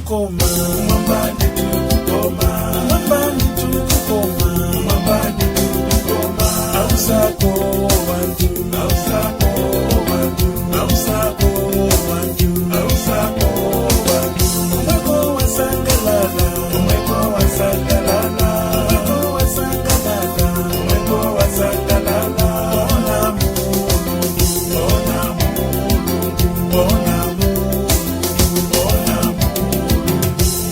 kukoma, umambani tu kukoma, umambani tu kukoma, umambani tu kukoma. Ausako wantu, ausako wantu, ausako wantu, ausako wantu. Umeko wasangalala, umeko wasangalala, umeko wasangalala, umeko wasangalala. Ona mulungu, ona mulungu, ona mulungu, ona mulungu.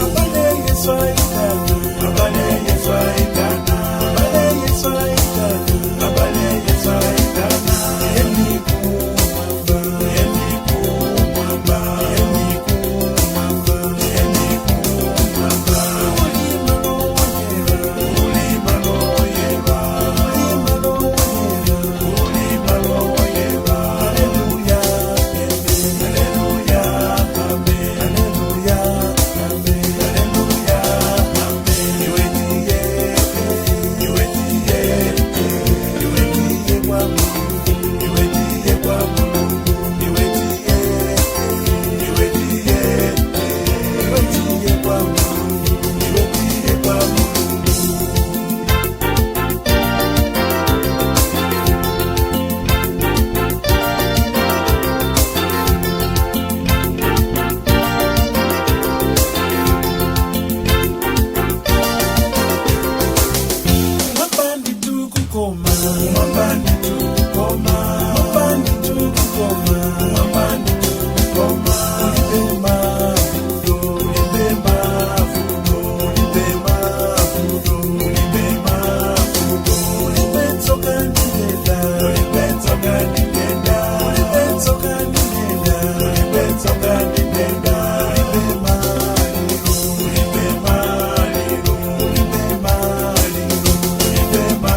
Abale Yesu aikana, abale Yesu aikana, abale Yesu aikana, abale Yesu aikana. Eni kumwamba, eni kumwamba, eni kumwamba, eni kumwamba. Ulima loyera, ulima loyera, ulima loyera, ulima loyera. Haleluya, amen, haleluya, amen, haleluya, amen, haleluya, amen. Niwetie, niwetie, niwetie kwa Mungu, niwetie kwa Mungu, niwetie, niwetie, niwetie kwa Mungu, niwetie kwa Mungu. Umambani tu kukoma, umambani tu kukoma, umambani tu kukoma, umambani tu kukoma. Ulibema fudo, ulibema fudo, ulibema fudo, ulibema fudo. Ulibetoka nilenda, ulibetoka nilenda, ulibetoka nilenda, ulibetoka nilenda. Ulibema liro, ulibema liro, ulibema liro, ulibema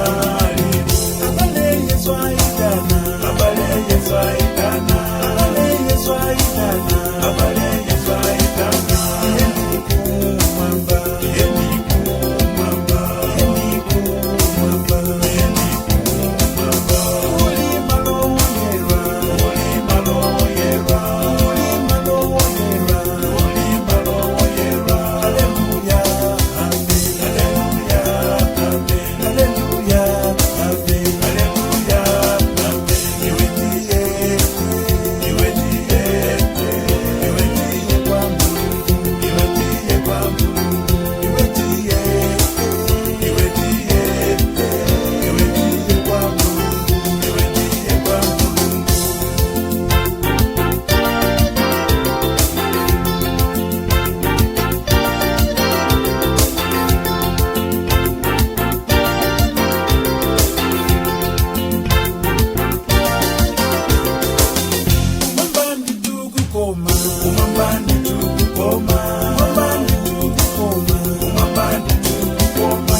liro. Abale Yesu aikana, abale Yesu aikana, abale Yesu aikana, abale Yesu aikana. Eni kumwamba, eni kumwamba, eni kumwamba, eni kumwamba. Ulima loyera, ulima loyera, ulima loyera, ulima loyera. Haleluya, amen, haleluya, amen, haleluya, amen, haleluya, amen. Niwetie, niwetie, niwetie kwa Mungu, niwetie kwa Mungu, niwetie, niwetie, niwetie kwa Mungu, niwetie kwa Mungu. Umambani tu kukoma, umambani tu kukoma, umambani tu kukoma, umambani tu kukoma.